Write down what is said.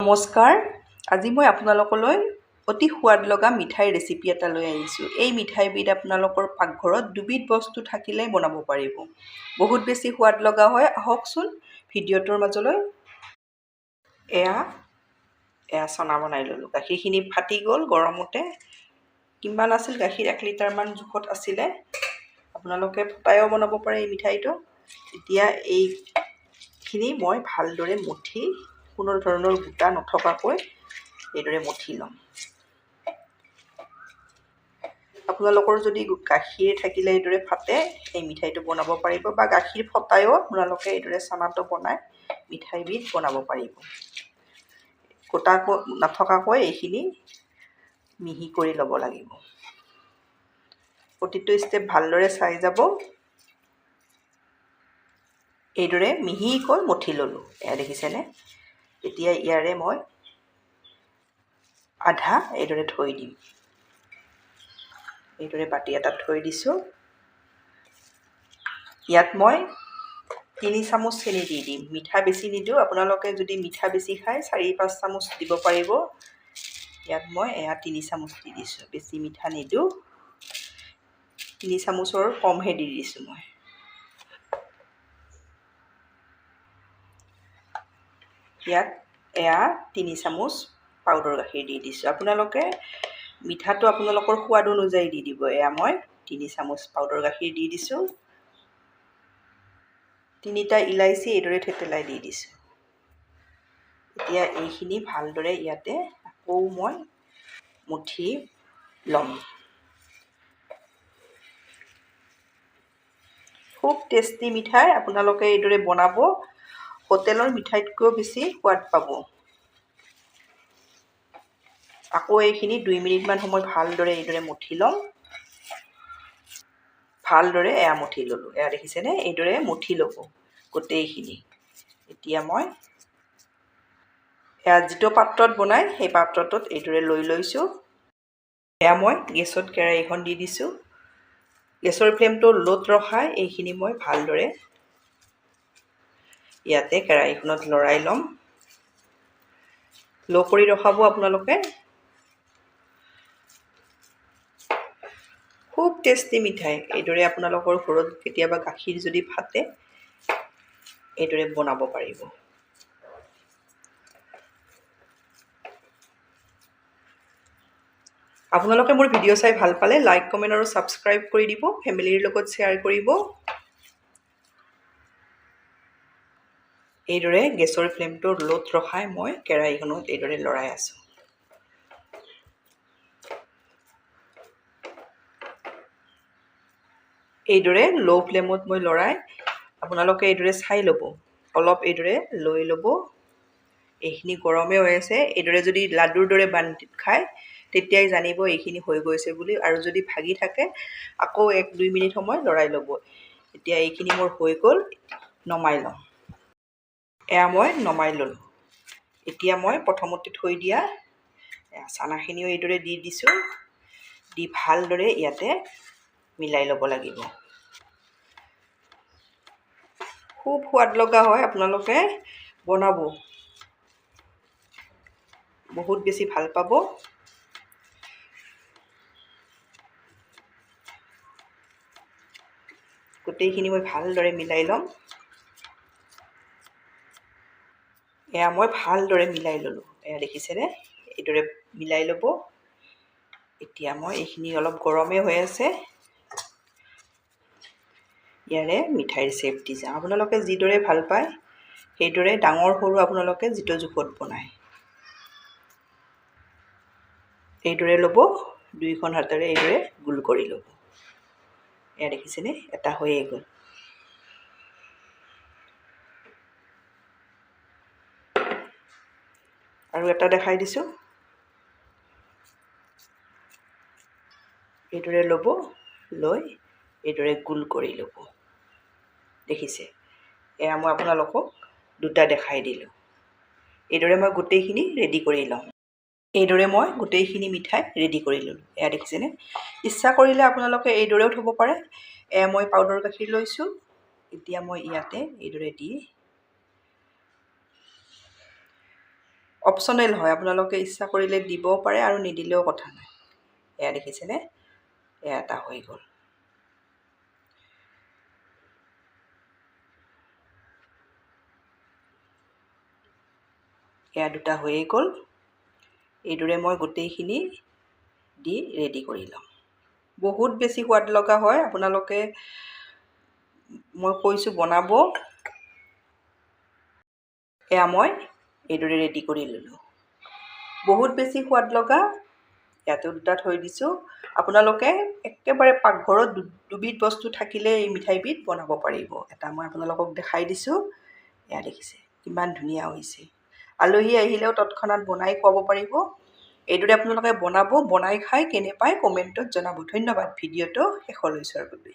নমস্কাৰ। আজি মই আপোনালোকলৈ অতি সোৱাদ লগা মিঠাই ৰেচিপি এটা লৈ আহিছোঁ। এই মিঠাইবিধ আপোনালোকৰ পাকঘৰত দুবিধ বস্তু থাকিলেই বনাব পাৰিব। বহুত বেছি সোৱাদ লগা হয়। আহকচোন ভিডিঅ'টোৰ মাজলৈ। এয়া চনা বনাই ল'লোঁ। গাখীৰখিনি ফাটি গ'ল গৰমতে। কিমান আছিল গাখীৰ? 1 লিটাৰমান জোখত আছিলে। আপোনালোকে ফটায়ো বনাব পাৰে এই মিঠাইটো। এতিয়া এইখিনি মই ভালদৰে মঠি কোনো ধৰণৰ গোটা নথকাকৈ এইদৰে মঠি ল'ম। আপোনালোকৰ যদি গাখীৰ থাকিলে এইদৰে ফাটে এই মিঠাইটো বনাব পাৰিব, বা গাখীৰ ফটায়ো আপোনালোকে এইদৰে চানাটো বনাই মিঠাইবিধ বনাব পাৰিব। গোটা নথকাকৈ এইখিনি মিহি কৰি ল'ব লাগিব। প্ৰতিটো ষ্টেপ ভালদৰে চাই যাব। এইদৰে মিহিকৈ মঠি ল'লোঁ। এয়া দেখিছেনে? এতিয়া ইয়াৰে মই আধা এইদৰে থৈ দিম। এইদৰে বাতি এটাত থৈ দিছোঁ। ইয়াত মই 3 চামুচ চেনি দি দিম। মিঠা বেছি নিদিওঁ। আপোনালোকে যদি মিঠা বেছি খায় 4-5 চামুচ দিব পাৰিব। ইয়াত মই 3 চামুচ দি দিছোঁ। বেছি মিঠা নিদিওঁ। 3 চামুচৰ কমহে দি দিছোঁ মই। ইয়াত 3 চামুচ পাউডাৰ গাখীৰ দি দিছোঁ। আপোনালোকে মিঠাটো আপোনালোকৰ সোৱাদ অনুযায়ী দি দিব। মই 3 চামুচ পাউডাৰ গাখীৰ দি দিছোঁ। 3টা ইলাইচি এইদৰে থেতেলাই দি দিছোঁ। এতিয়া এইখিনি ভালদৰে ইয়াতে আকৌ মই মুঠি ল'ম। খুব টেষ্টি মিঠাই। আপোনালোকে এইদৰে বনাব। হোটেলৰ মিঠাইতকৈও বেছি সোৱাদ পাব। আকৌ এইখিনি 2 মিনিটমান সময় ভালদৰে এইদৰে মঠি ল'ম। ভালদৰে মঠি ল'লোঁ। দেখিছেনে? এইদৰে মঠি ল'ব গোটেইখিনি। এতিয়া মই যিটো পাত্ৰত বনাই সেই পাত্ৰটোত এইদৰে লৈ লৈছোঁ। মই গেছত কেৰাহীখন দি দিছোঁ। গেছৰ ফ্লেমটো ল'ত ৰখাই এইখিনি মই ভালদৰে ইয়াতে কেৰাহীখনত লৰাই ল'ম। ল' কৰি ৰখাব আপোনালোকে। খুব টেষ্টি মিঠাই। এইদৰে আপোনালোকৰ ঘৰত কেতিয়াবা গাখীৰ যদি ফাটে এইদৰে বনাব পাৰিব। আপোনালোকে মোৰ ভিডিঅ' চাই ভাল পালে লাইক, কমেণ্ট আৰু ছাবস্ক্ৰাইব কৰি দিব। ফেমিলিৰ লগত শ্বেয়াৰ কৰিব। এইদৰে গেছৰ ফ্লেমটো ল'ত ৰখাই মই কেৰাহীখনত এইদৰে লৰাই আছোঁ। এইদৰে ল' ফ্লেমত মই লৰাই আপোনালোকে এইদৰে চাই ল'ব। অলপ এইদৰে লৈ ল'ব। এইখিনি গৰমে হৈ আছে। এইদৰে যদি লাডুৰ দৰে বান্ধি খায় তেতিয়াই জানিব এইখিনি হৈ গৈছে বুলি। আৰু যদি ভাগি থাকে আকৌ 1-2 মিনিট সময় লৰাই ল'ব। এতিয়া এইখিনি মোৰ হৈ গ'ল। নমাই ল'ম। মই নমাই ল'লোঁ। এতিয়া মই প্ৰথমতে থৈ দিয়া চানাখিনিও এইদৰে দি দিছোঁ। দি ভালদৰে ইয়াতে মিলাই ল'ব লাগিব। খুব সোৱাদ লগা হয়। আপোনালোকে বনাব। বহুত বেছি ভাল পাব। গোটেইখিনি মই ভালদৰে মিলাই ল'ম। মই ভালদৰে মিলাই ল'লোঁ। দেখিছেনে? এইদৰে মিলাই ল'ব। এতিয়া মই এইখিনি অলপ গৰমে হৈ আছে। ইয়াৰে মিঠাইৰ শ্বেপ দি যাওঁ। আপোনালোকে যিদৰে ভাল পায় সেইদৰে ডাঙৰ সৰু আপোনালোকে যিটো জোখত বনায় এইদৰে ল'ব। 2খন হাতেৰে এইদৰে গোল কৰি ল'ব। দেখিছেনে? এটা হৈয়ে গ'ল। আৰু এটা দেখাই দিছোঁ। এইদৰে ল'ব। লৈ এইদৰে গোল কৰি ল'ব। দেখিছে? মই আপোনালোকক 2টা দেখাই দিলোঁ। এইদৰে মই গোটেইখিনি ৰেডি কৰি লওঁ। এইদৰে মই গোটেইখিনি মিঠাই ৰেডি কৰি ল'লোঁ। দেখিছেনে? ইচ্ছা কৰিলে আপোনালোকে এইদৰেও থ'ব পাৰে। মই পাউডাৰ গাখীৰ লৈছোঁ। এতিয়া মই ইয়াতে এইদৰে দি অপশ্যনেল হয়, আপোনালোকে ইচ্ছা কৰিলে দিব পাৰে আৰু নিদিলেও কথা নাই। এয়া দেখিছেনে, এয়া এটা হৈ গ'ল। এয়া দুটা হৈয়ে গ'ল। এইদৰে মই গোটেইখিনি দি ৰেডি কৰি ল'ম। বহুত বেছি সোৱাদ লগা হয়, আপোনালোকে মই কৈছোঁ বনাব। এয়া মই এইদৰে ৰেডি কৰি ল'লোঁ। বহুত বেছি সোৱাদ লগা, ইয়াতো দুটা থৈ দিছোঁ। আপোনালোকে একেবাৰে পাকঘৰত দুবিধ বস্তু থাকিলে এই মিঠাইবিধ বনাব পাৰিব। এটা মই আপোনালোকক দেখাই দিছোঁ, এয়া দেখিছে কিমান ধুনীয়া হৈছে। আলহী আহিলেও তৎক্ষণাত বনাই খুৱাব পাৰিব। এইদৰে আপোনালোকে বনাব, বনাই খাই কেনে পায় কমেণ্টত জনাব। ধন্যবাদ ভিডিঅ'টো শেষলৈ চোৱাৰ বাবে।